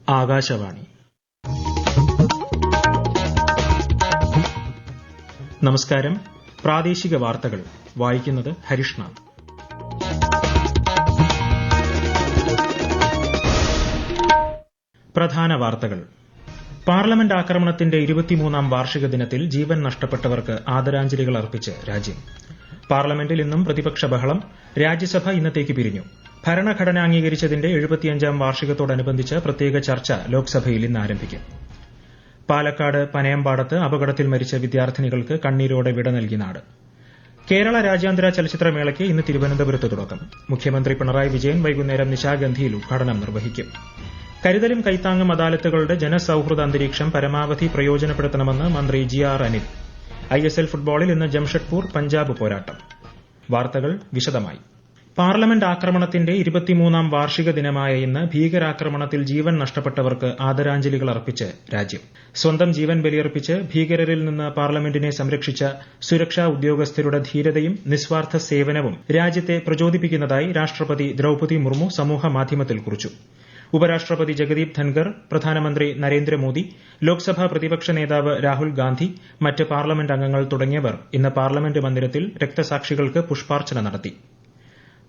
ആകാശവാണി. നമസ്കാരം. പ്രാദേശിക വാർത്തകൾ വായിക്കുന്നത് ഹരിഷ്ണ. പ്രധാന വാർത്തകൾ. പാർലമെന്റ് ആക്രമണത്തിന്റെ 23ാം വാർഷിക ദിനത്തിൽ ജീവൻ നഷ്ടപ്പെട്ടവർക്ക് ആദരാഞ്ജലികൾ അർപ്പിച്ച് രാജ്യം. പാർലമെന്റിൽ ഇന്നും പ്രതിപക്ഷ ബഹളം. രാജ്യസഭ ഇന്നത്തേക്ക് പിരിഞ്ഞു. ഭരണഘടന അംഗീകരിച്ചതിന്റെ 75ാം വാർഷികത്തോടനുബന്ധിച്ച് പ്രത്യേക ചർച്ച ലോക്സഭയിൽ ഇന്ന് ആരംഭിക്കും. പാലക്കാട് പനയമ്പാടത്ത് അപകടത്തിൽ മരിച്ച വിദ്യാർത്ഥിനികൾക്ക് കണ്ണീരോടെ വിട നൽകി നാട്. കേരള രാജ്യാന്തര ചലച്ചിത്രമേളയ്ക്ക് ഇന്ന് തിരുവനന്തപുരത്ത് തുടക്കം. മുഖ്യമന്ത്രി പിണറായി വിജയൻ വൈകുന്നേരം നിശാഗന്ധിയിൽ ഉദ്ഘാടനം നിർവഹിക്കും. കരുതലും കൈത്താങ്ങും അദാലത്തുകളുടെ ജനസൌഹൃദ അന്തരീക്ഷം പരമാവധി പ്രയോജനപ്പെടുത്തണമെന്ന് മന്ത്രി GR അനിൽ. ISL ഫുട്ബോളിൽ ഇന്ന് ജംഷഡ്പൂർ പഞ്ചാബ് പോരാട്ടം. വാർത്തകൾ വിശദമായി. പാർലമെന്റ് ആക്രമണത്തിന്റെ 23ാം വാർഷിക ദിനമായ ഇന്ന് ഭീകരാക്രമണത്തിൽ ജീവൻ നഷ്ടപ്പെട്ടവർക്ക് ആദരാഞ്ജലികൾ അർപ്പിച്ച് രാജ്യം. സ്വന്തം ജീവൻ ബലിയർപ്പിച്ച് ഭീകരരിൽ നിന്ന് പാർലമെന്റിനെ സംരക്ഷിച്ച സുരക്ഷാ ഉദ്യോഗസ്ഥരുടെ ധീരതയും നിസ്വാർത്ഥ സേവനവും രാജ്യത്തെ പ്രചോദിപ്പിക്കുന്നതായി രാഷ്ട്രപതി ദ്രൌപദി മുർമു സമൂഹമാധ്യമത്തിൽ കുറിച്ചു. ഉപരാഷ്ട്രപതി ജഗദീപ് ധൻകർ, പ്രധാനമന്ത്രി നരേന്ദ്രമോദി, ലോക്സഭാ പ്രതിപക്ഷ നേതാവ് രാഹുൽ ഗാന്ധി, മറ്റ് പാർലമെന്റ് അംഗങ്ങൾ തുടങ്ങിയവർ ഇന്ന് പാർലമെന്റ് മന്ദിരത്തിൽ രക്തസാക്ഷികൾക്ക് പുഷ്പാർച്ചന നടത്തി.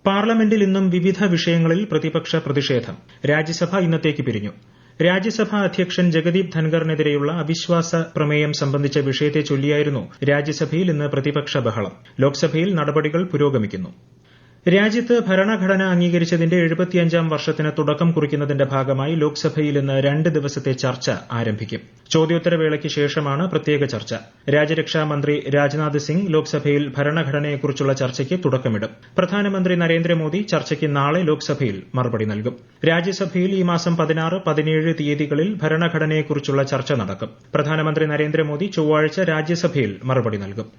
പാർലമെന്റിൽ ഇന്നും വിവിധ വിഷയങ്ങളിൽ പ്രതിപക്ഷ പ്രതിഷേധം. രാജ്യസഭ ഇന്നത്തേക്ക് പിരിഞ്ഞു. രാജ്യസഭാ അധ്യക്ഷൻ ജഗദീപ് ധൻകറിനെതിരെയുള്ള അവിശ്വാസ പ്രമേയം സംബന്ധിച്ച വിഷയത്തെ ചൊല്ലിയായിരുന്നു രാജ്യസഭയിൽ ഇന്ന് പ്രതിപക്ഷ ബഹളം. ലോക്സഭയിൽ നടപടികൾ പുരോഗമിക്കുന്നു. രാജ്യത്ത് ഭരണഘടന അംഗീകരിച്ചതിന്റെ 75ാം വർഷത്തിന് തുടക്കം കുറിക്കുന്നതിന്റെ ഭാഗമായി ലോക്സഭയിൽ ഇന്ന് 2 ദിവസത്തെ ചർച്ച ആരംഭിക്കും. ചോദ്യോത്തരവേളയ്ക്ക് ശേഷമാണ് പ്രത്യേക ചർച്ച. രാജ്യരക്ഷാ മന്ത്രി രാജ്നാഥ് സിംഗ് ലോക്സഭയിൽ ഭരണഘടനയെക്കുറിച്ചുള്ള ചർച്ചയ്ക്ക് തുടക്കമിടും. പ്രധാനമന്ത്രി നരേന്ദ്രമോദി ചർച്ചയ്ക്ക് നാളെ ലോക്സഭയിൽ മറുപടി നൽകും. രാജ്യസഭയിൽ ഈ മാസം 16, 17 തീയതികളിൽ ഭരണഘടനയെക്കുറിച്ചുള്ള ചർച്ച നടക്കും. പ്രധാനമന്ത്രി നരേന്ദ്രമോദി ചൊവ്വാഴ്ച രാജ്യസഭയിൽ മറുപടി നൽകും.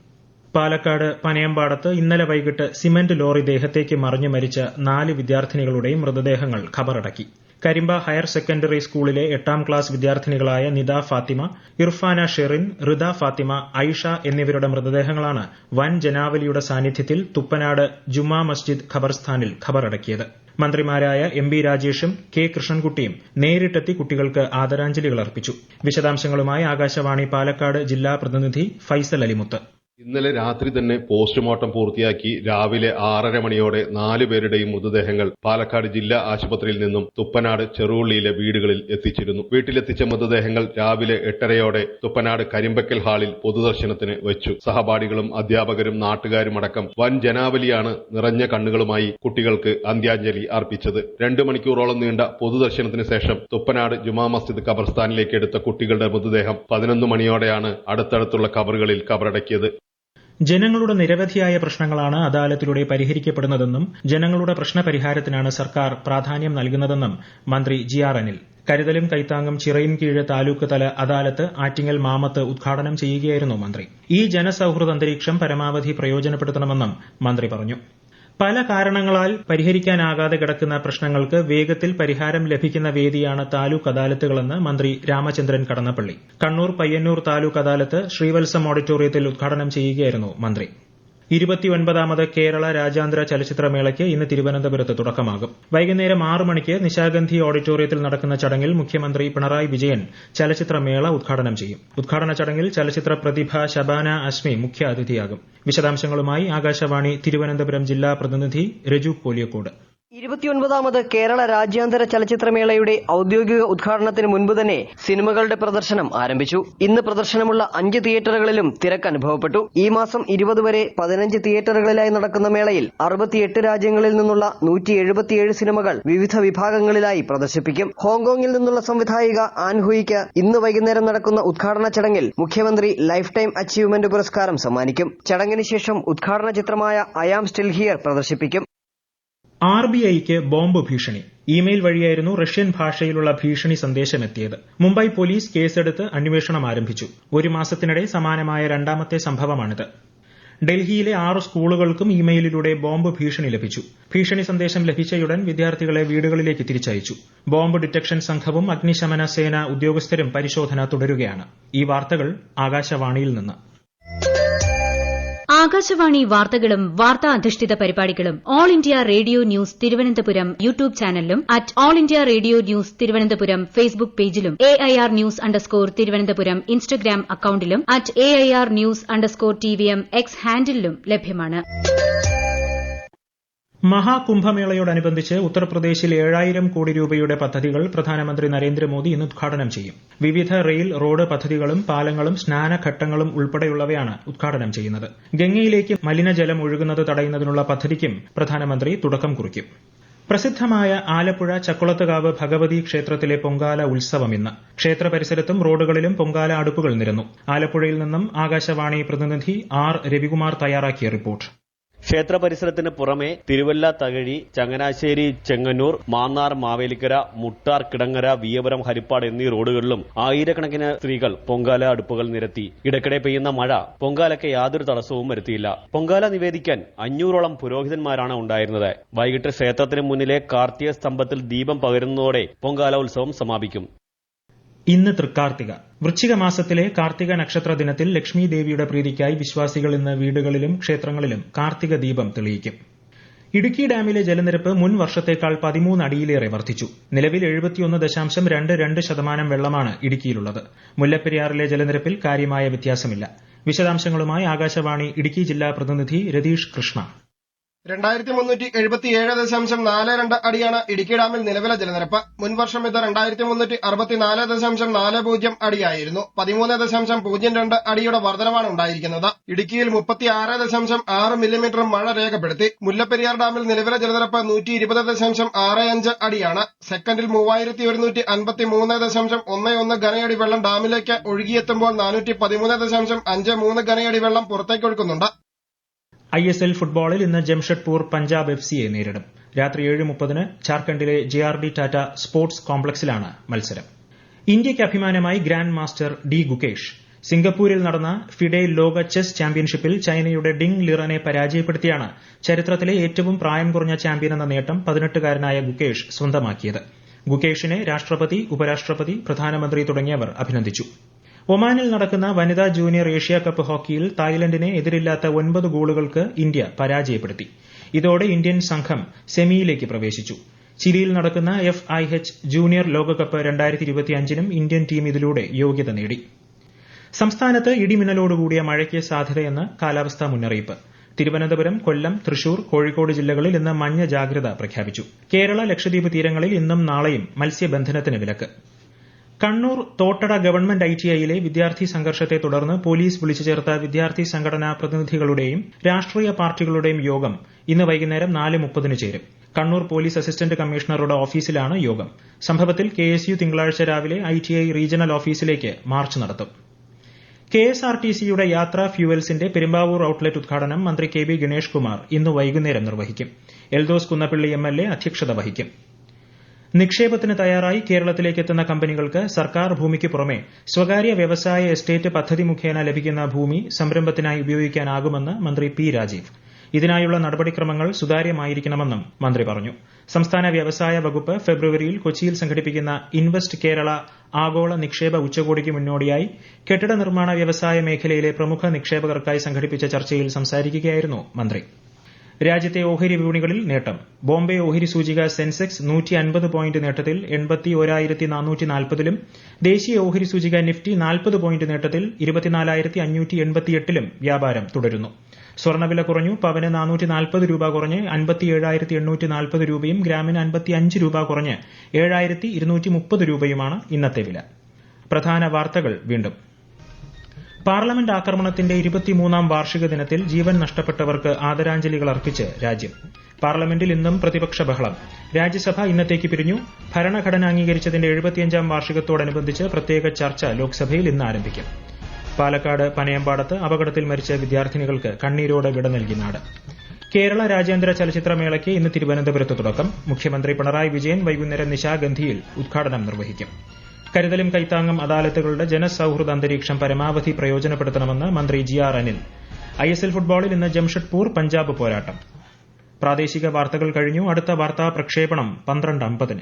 പാലക്കാട് പനയമ്പാടത്ത് ഇന്നലെ വൈകിട്ട് സിമന്റ് ലോറി ദേഹത്തേക്ക് മറിഞ്ഞ് മരിച്ച 4 വിദ്യാർത്ഥിനികളുടെയും മൃതദേഹങ്ങൾ ഖബറടക്കി. കരിമ്പ ഹയർ സെക്കൻഡറി സ്കൂളിലെ 8ാം ക്ലാസ് വിദ്യാർത്ഥിനികളായ നിദ ഫാത്തിമ, ഇർഫാന ഷെറിൻ, റിദ ഫാത്തിമ, ഐഷ എന്നിവരുടെ മൃതദേഹങ്ങളാണ് വൻ ജനാവലിയുടെ സാന്നിധ്യത്തിൽ തുപ്പനാട് ജുമാ മസ്ജിദ് ഖബർസ്ഥാനിൽ ഖബറടക്കിയത്. മന്ത്രിമാരായ MB രാജേഷും K കൃഷ്ണൻകുട്ടിയും നേരിട്ടെത്തി കുട്ടികൾക്ക് ആദരാഞ്ജലികൾ അർപ്പിച്ചു. വിശദാംശങ്ങളുമായി ആകാശവാണി പാലക്കാട് ജില്ലാ പ്രതിനിധി ഫൈസൽ അലിമുത്ത്. ഇന്നലെ രാത്രി തന്നെ പോസ്റ്റ്മോർട്ടം പൂർത്തിയാക്കി രാവിലെ 6:30 മണിയോടെ 4 പേരുടെയും മൃതദേഹങ്ങൾ പാലക്കാട് ജില്ലാ ആശുപത്രിയിൽ നിന്നും തുപ്പനാട് ചെറുവള്ളിയിലെ വീടുകളിൽ എത്തിച്ചിരുന്നു. വീട്ടിലെത്തിച്ച മൃതദേഹങ്ങൾ രാവിലെ 8:30യോടെ തുപ്പനാട് കരിമ്പക്കൽ ഹാളിൽ പൊതുദർശനത്തിന് വെച്ചു. സഹപാഠികളും അധ്യാപകരും നാട്ടുകാരും അടക്കം വൻ ജനാവലിയാണ് നിറഞ്ഞ കണ്ണുകളുമായി കുട്ടികൾക്ക് അന്ത്യാഞ്ജലി അർപ്പിച്ചത്. 2 മണിക്കൂറോളം നീണ്ട പൊതുദർശനത്തിന് ശേഷം തുപ്പനാട് ജുമാ മസ്ജിദ് ഖബർസ്ഥാനിലേക്ക് എടുത്ത കുട്ടികളുടെ മൃതദേഹം 11 മണിയോടെയാണ് അടുത്തടുത്തുള്ള ഖബറുകളിൽ ഖബറടക്കിയത്. ജനങ്ങളുടെ നിരവധിയായ പ്രശ്നങ്ങളാണ് അദാലത്തിലൂടെ പരിഹരിക്കപ്പെടുന്നതെന്നും ജനങ്ങളുടെ പ്രശ്നപരിഹാരത്തിനാണ് സർക്കാർ പ്രാധാന്യം നൽകുന്നതെന്നും മന്ത്രി GR അനിൽ. കരുതലും കൈത്താങ്ങും ചിറയിൻകീഴ് താലൂക്ക് തല അദാലത്ത് ആറ്റിങ്ങൽ മാമത്ത് ഉദ്ഘാടനം ചെയ്യുകയായിരുന്നു മന്ത്രി. ഈ ജനസൌഹൃദ അന്തരീക്ഷം പരമാവധി പ്രയോജനപ്പെടുത്തണമെന്നും മന്ത്രി പറഞ്ഞു. പല കാരണങ്ങളാൽ പരിഹരിക്കാനാകാതെ കിടക്കുന്ന പ്രശ്നങ്ങൾക്ക് വേഗത്തിൽ പരിഹാരം ലഭിക്കുന്ന വേദിയാണ് താലൂക്ക് അദാലത്തുകളെന്ന് മന്ത്രി രാമചന്ദ്രൻ കടന്നപ്പള്ളി. കണ്ണൂർ പയ്യന്നൂർ താലൂക്ക് അദാലത്ത് ശ്രീവത്സം ഓഡിറ്റോറിയത്തിൽ ഉദ്ഘാടനം ചെയ്യുകയായിരുന്നു മന്ത്രി. 29ാമത് കേരള രാജ്യാന്തര ചലച്ചിത്രമേളയ്ക്ക് ഇന്ന് തിരുവനന്തപുരത്ത് തുടക്കമാകും. വൈകുന്നേരം 6 മണിക്ക് നിശാഗന്ധി ഓഡിറ്റോറിയത്തിൽ നടക്കുന്ന ചടങ്ങിൽ മുഖ്യമന്ത്രി പിണറായി വിജയൻ ചലച്ചിത്രമേള ഉദ്ഘാടനം ചെയ്യും. ഉദ്ഘാടന ചടങ്ങിൽ ചലച്ചിത്ര പ്രതിഭ ശബാന അസ്മി മുഖ്യ അതിഥിയാകും. വിശദാംശങ്ങളുമായി ആകാശവാണി തിരുവനന്തപുരം ജില്ലാ പ്രതിനിധി രജു പോലിയക്കോട്. 29ാമത് കേരള രാജ്യാന്തര ചലച്ചിത്രമേളയുടെ ഔദ്യോഗിക ഉദ്ഘാടനത്തിന് മുൻപ് തന്നെ സിനിമകളുടെ പ്രദർശനം ആരംഭിച്ചു. ഇന്ന് പ്രദർശനമുള്ള 5 തിയേറ്ററുകളിലും തിരക്ക് അനുഭവപ്പെട്ടു. ഈ മാസം 20 വരെ 15 തിയേറ്ററുകളിലായി നടക്കുന്ന മേളയിൽ 68 രാജ്യങ്ങളിൽ നിന്നുള്ള 177 സിനിമകൾ വിവിധ വിഭാഗങ്ങളിലായി പ്രദർശിപ്പിക്കും. ഹോങ്കോങ്ങിൽ നിന്നുള്ള സംവിധായിക ആൻ ഹുയിക്ക് ഇന്ന് വൈകുന്നേരം നടക്കുന്ന ഉദ്ഘാടന ചടങ്ങിൽ മുഖ്യമന്ത്രി ലൈഫ് ടൈം അച്ചീവ്മെന്റ് പുരസ്കാരം സമ്മാനിക്കും. ചടങ്ങിന് ശേഷം ഉദ്ഘാടന ചിത്രമായ ഐ ആം സ്റ്റിൽ ഹിയർ പ്രദർശിപ്പിക്കും. RBIക്ക് ബോംബ് ഭീഷണി. ഇമെയിൽ വഴിയായിരുന്നു റഷ്യൻ ഭാഷയിലുള്ള ഭീഷണി സന്ദേശമെത്തിയത്. മുംബൈ പോലീസ് കേസെടുത്ത് അന്വേഷണം ആരംഭിച്ചു. 1 മാസത്തിനിടെ സമാനമായ 2ാമത്തെ സംഭവമാണിത്. ഡൽഹിയിലെ 6 സ്കൂളുകൾക്കും ഇമെയിലിലൂടെ ബോംബ് ഭീഷണി ലഭിച്ചു. ഭീഷണി സന്ദേശം ലഭിച്ചയുടൻ വിദ്യാർത്ഥികളെ വീടുകളിലേക്ക് തിരിച്ചയച്ചു. ബോംബ് ഡിറ്റക്ഷൻ സംഘവും അഗ്നിശമന സേന ഉദ്യോഗസ്ഥരും പരിശോധന തുടരുകയാണ്. ഈ വാർത്തകൾ ആകാശവാണിയിൽ നിന്ന്. ആകാശവാണി വാർത്തകളും വാർത്താ അധിഷ്ഠിത പരിപാടികളും all India radio news Thiruvananthapuram YouTube ചാനലിലും at all India radio news Thiruvananthapuram Facebook പേജിലും AIR ന്യൂസ് _ ഇൻസ്റ്റഗ്രാം അക്കൌണ്ടിലും at AIR news _ TVM X ഹാൻഡിലും ലഭ്യമാണ്. മഹാകുംഭമേളയോടനുബന്ധിച്ച് ഉത്തർപ്രദേശിൽ 7000 കോടി രൂപയുടെ പദ്ധതികൾ പ്രധാനമന്ത്രി നരേന്ദ്രമോദി ഇന്ന് ഉദ്ഘാടനം ചെയ്യും. വിവിധ റെയിൽ, റോഡ് പദ്ധതികളും പാലങ്ങളും സ്നാനഘട്ടങ്ങളും ഉൾപ്പെടെയുള്ളവയാണ് ഉദ്ഘാടനം ചെയ്യുന്നത്. ഗംഗയിലേക്ക് മലിനജലം ഒഴുകുന്നത് തടയുന്നതിനുള്ള പദ്ധതിക്കും പ്രധാനമന്ത്രി തുടക്കം കുറിക്കും. പ്രസിദ്ധമായ ആലപ്പുഴ ചക്കുളത്തുകാവ് ഭഗവതി ക്ഷേത്രത്തിലെ പൊങ്കാല ഉത്സവം ഇന്ന്. ക്ഷേത്ര പരിസരത്തും റോഡുകളിലും പൊങ്കാല അടുപ്പുകൾ നിരന്നു. ആലപ്പുഴയിൽ നിന്നും ആകാശവാണി പ്രതിനിധി R. രവികുമാർ തയ്യാറാക്കിയ റിപ്പോർട്ട്. ക്ഷേത്ര പരിസരത്തിന് പുറമെ തിരുവല്ല, തകഴി, ചങ്ങനാശ്ശേരി, ചെങ്ങന്നൂർ, മാന്നാർ, മാവേലിക്കര, മുട്ടാർ, കിടങ്ങര, വിയപുരം, ഹരിപ്പാട് എന്നീ റോഡുകളിലും ആയിരക്കണക്കിന് സ്ത്രീകൾ പൊങ്കാല അടുപ്പുകൾ നിരത്തി. ഇടയ്ക്കിടെ പെയ്യുന്ന മഴ പൊങ്കാലയ്ക്ക് യാതൊരു തടസ്സവും വരുത്തിയില്ല. പൊങ്കാല നിവേദിക്കാൻ 500ഓളം പുരോഹിതന്മാരാണ് ഉണ്ടായിരുന്നത്. വൈകിട്ട് ക്ഷേത്രത്തിന് മുന്നിലെ കാർത്തിക സ്തംഭത്തിൽ ദീപം പകരുന്നതോടെ പൊങ്കാല ഉത്സവം സമാപിക്കും. ഇന്ന് തൃക്കാർത്തിക. വൃശ്ചിക മാസത്തിലെ കാർത്തിക നക്ഷത്ര ദിനത്തിൽ ലക്ഷ്മി ദേവിയുടെ പ്രീതിക്കായി വിശ്വാസികൾ ഇന്ന് വീടുകളിലും ക്ഷേത്രങ്ങളിലും കാർത്തിക ദീപം തെളിയിക്കും. ഇടുക്കി ഡാമിലെ ജലനിരപ്പ് മുൻ വർഷത്തേക്കാൾ 13 അടിയിലേറെ വർദ്ധിച്ചു. നിലവിൽ 71.22% വെള്ളമാണ് ഇടുക്കിയിലുള്ളത്. മുല്ലപ്പെരിയാറിലെ ജലനിരപ്പിൽ കാര്യമായ വ്യത്യാസമില്ല. വിശദാംശങ്ങളുമായി ആകാശവാണി ഇടുക്കി ജില്ലാ പ്രതിനിധി രതീഷ് കൃഷ്ണ. 2377.42 അടിയാണ് ഇടുക്കി ഡാമിൽ നിലവിലെ ജലനിരപ്പ്. മുൻവർഷം ഇത് 2364.40 അടിയായിരുന്നു. 13.02 അടിയുടെ വർധനവാണ് ഉണ്ടായിരിക്കുന്നത്. ഇടുക്കിയിൽ 36.6 മില്ലിമീറ്റർ മഴ രേഖപ്പെടുത്തി. മുല്ലപ്പെരിയാർ ഡാമിൽ നിലവിലെ ജലനിരപ്പ് 120.65 അടിയാണ്. സെക്കൻഡിൽ 3153.11 ഘനയടി വെള്ളം ഡാമിലേക്ക് ഒഴുകിയെത്തുമ്പോൾ 413.53 ഘനയടി വെള്ളം പുറത്തേക്കൊഴുക്കുന്നുണ്ട്. ISL ഫുട്ബോളിൽ ഇന്ന് ജംഷഡ്പൂർ പഞ്ചാബ് FCയെ നേരിടും. രാത്രി 7:30 ജാർഖണ്ഡിലെ JRD ടാറ്റ സ്പോർട്സ് കോംപ്ലക്സിലാണ് മത്സരം. ഇന്ത്യയ്ക്ക് അഭിമാനമായി ഗ്രാൻഡ് മാസ്റ്റർ D. ഗുകേഷ്. സിംഗപ്പൂരിൽ നടന്ന ഫിഡെ ലോക ചെസ് ചാമ്പ്യൻഷിപ്പിൽ ചൈനയുടെ ഡിങ് ലിറനെ പരാജയപ്പെടുത്തിയാണ് ചരിത്രത്തിലെ ഏറ്റവും പ്രായം കുറഞ്ഞ ചാമ്പ്യൻ എന്ന നേട്ടം 18-കാരനായ ഗുകേഷ് സ്വന്തമാക്കിയത്. ഗുകേഷിനെ രാഷ്ട്രപതി, ഉപരാഷ്ട്രപതി, പ്രധാനമന്ത്രി തുടങ്ങിയവർ അഭിനന്ദിച്ചു. ഒമാനിൽ നടക്കുന്ന വനിതാ ജൂനിയർ ഏഷ്യ കപ്പ് ഹോക്കിയിൽ തായ്ലൻഡിനെ എതിരില്ലാത്ത 9 ഗോളുകൾക്ക് ഇന്ത്യ പരാജയപ്പെടുത്തി. ഇതോടെ ഇന്ത്യൻ സംഘം സെമിയിലേക്ക് പ്രവേശിച്ചു. ചിലിയിൽ നടക്കുന്ന FIH ജൂനിയർ ലോകകപ്പ് 2025നും ഇന്ത്യൻ ടീം ഇതിലൂടെ യോഗ്യത നേടി. സംസ്ഥാനത്ത് ഇടിമിന്നലോടുകൂടിയ മഴയ്ക്ക് സാധ്യതയെന്ന് കാലാവസ്ഥാ മുന്നറിയിപ്പ്. തിരുവനന്തപുരം, കൊല്ലം, തൃശൂർ, കോഴിക്കോട് ജില്ലകളിൽ ഇന്ന് മഞ്ഞ ജാഗ്രത പ്രഖ്യാപിച്ചു. കേരള, ലക്ഷദ്വീപ് തീരങ്ങളിൽ ഇന്നും നാളെയും മത്സ്യബന്ധനത്തിന് വിലക്ക്. കണ്ണൂർ തോട്ടട ഗവൺമെന്റ് ITIയിലെ വിദ്യാർത്ഥി സംഘർഷത്തെ തുടർന്ന് പോലീസ് വിളിച്ചു ചേർത്ത വിദ്യാർത്ഥി സംഘടനാ പ്രതിനിധികളുടെയും രാഷ്ട്രീയ പാർട്ടികളുടെയും യോഗം ഇന്ന് വൈകുന്നേരം 4:30 ചേരും. കണ്ണൂർ പോലീസ് അസിസ്റ്റന്റ് കമ്മീഷണറുടെ ഓഫീസിലാണ് യോഗം. സംഭവത്തിൽ KSU തിങ്കളാഴ്ച രാവിലെ ITI റീജിയണൽ ഓഫീസിലേക്ക് മാർച്ച് നടത്തും. KSRTCയുടെ യാത്രാ ഫ്യൂവൽസിന്റെ പെരുമ്പാവൂർ ഔട്ട്ലെറ്റ് ഉദ്ഘാടനം മന്ത്രി KB ഗണേഷ് കുമാർ ഇന്ന് വൈകുന്നേരം നിർവഹിക്കും. എൽദോസ് കുന്നപ്പള്ളി MLA അധ്യക്ഷത വഹിക്കും. നിക്ഷേപത്തിന് തയ്യാറായി കേരളത്തിലേക്ക് എത്തുന്ന കമ്പനികൾക്ക് സർക്കാർ ഭൂമിക്ക് പുറമെ സ്വകാര്യ വ്യവസായ എസ്റ്റേറ്റ് പദ്ധതി മുഖേന ലഭിക്കുന്ന ഭൂമി സംരംഭത്തിനായി ഉപയോഗിക്കാനാകുമെന്ന് മന്ത്രി P. രാജീവ്. ഇതിനായുള്ള നടപടിക്രമങ്ങൾ സുതാര്യമായിരിക്കണമെന്നും മന്ത്രി പറഞ്ഞു. സംസ്ഥാന വ്യവസായ വകുപ്പ് ഫെബ്രുവരിയിൽ കൊച്ചിയിൽ സംഘടിപ്പിക്കുന്ന ഇൻവെസ്റ്റ് കേരള ആഗോള നിക്ഷേപ ഉച്ചകോടിക്ക് മുന്നോടിയായി കെട്ടിട നിർമ്മാണ വ്യവസായ മേഖലയിലെ പ്രമുഖ നിക്ഷേപകർക്കായി സംഘടിപ്പിച്ച ചർച്ചയിൽ സംസാരിക്കുകയായിരുന്നു മന്ത്രി. രാജ്യത്തെ ഓഹരി വിപണികളിൽ നേട്ടം. ബോംബെ ഓഹരി സൂചിക സെൻസെക്സ് 150 പോയിന്റ് നേട്ടത്തിൽ 81,440-ലും ദേശീയ ഓഹരി സൂചിക നിഫ്റ്റി 40 പോയിന്റ് നേട്ടത്തിൽ 24,588-ലും വ്യാപാരം തുടരുന്നു. സ്വർണ്ണവില കുറഞ്ഞു. പവന് 440 രൂപ കുറഞ്ഞ് 57,840 രൂപയും ഗ്രാമിന് 55 രൂപ കുറഞ്ഞ് 7,230 രൂപയുമാണ് ഇന്നത്തെ വില. പ്രധാന വാർത്തകൾ വീണ്ടും. പാർലമെന്റ് ആക്രമണത്തിന്റെ 23ാം വാർഷിക ദിനത്തിൽ ജീവൻ നഷ്ടപ്പെട്ടവർക്ക് ആദരാഞ്ജലികൾ അർപ്പിച്ച് രാജ്യം. പാർലമെന്റിൽ ഇന്നും പ്രതിപക്ഷ ബഹളം. രാജ്യസഭ ഇന്നത്തേക്ക് പിരിഞ്ഞു. ഭരണഘടന അംഗീകരിച്ചതിന്റെ 75ാം വാർഷികത്തോടനുബന്ധിച്ച് പ്രത്യേക ചർച്ച ലോക്സഭയിൽ ഇന്ന് ആരംഭിക്കും. പാലക്കാട് പനയമ്പാടത്ത് അപകടത്തിൽ മരിച്ച വിദ്യാർത്ഥിനികൾക്ക് കണ്ണീരോടെ വിട നൽകി നാട്. കേരള രാജ്യാന്തര ചലച്ചിത്രമേളയ്ക്ക് ഇന്ന് തിരുവനന്തപുരത്ത് തുടക്കം. മുഖ്യമന്ത്രി പിണറായി വിജയൻ വൈകുന്നേരം നിശാഗന്ധിയിൽ ഉദ്ഘാടനം നിർവഹിക്കും. കരുതലും കൈത്താങ്ങും അദാലത്തുകളുടെ ജനസൌഹൃദ അന്തരീക്ഷം പരമാവധി പ്രയോജനപ്പെടുത്തണമെന്ന് മന്ത്രി GR അനിൽ. ISL ഫുട്ബോളിൽ ഇന്ന് ജംഷഡ്പൂർ പഞ്ചാബ് പോരാട്ടം. പ്രാദേശിക വാർത്തകൾ കഴിഞ്ഞു. അടുത്ത വാർത്താ പ്രക്ഷേപണം 12:50.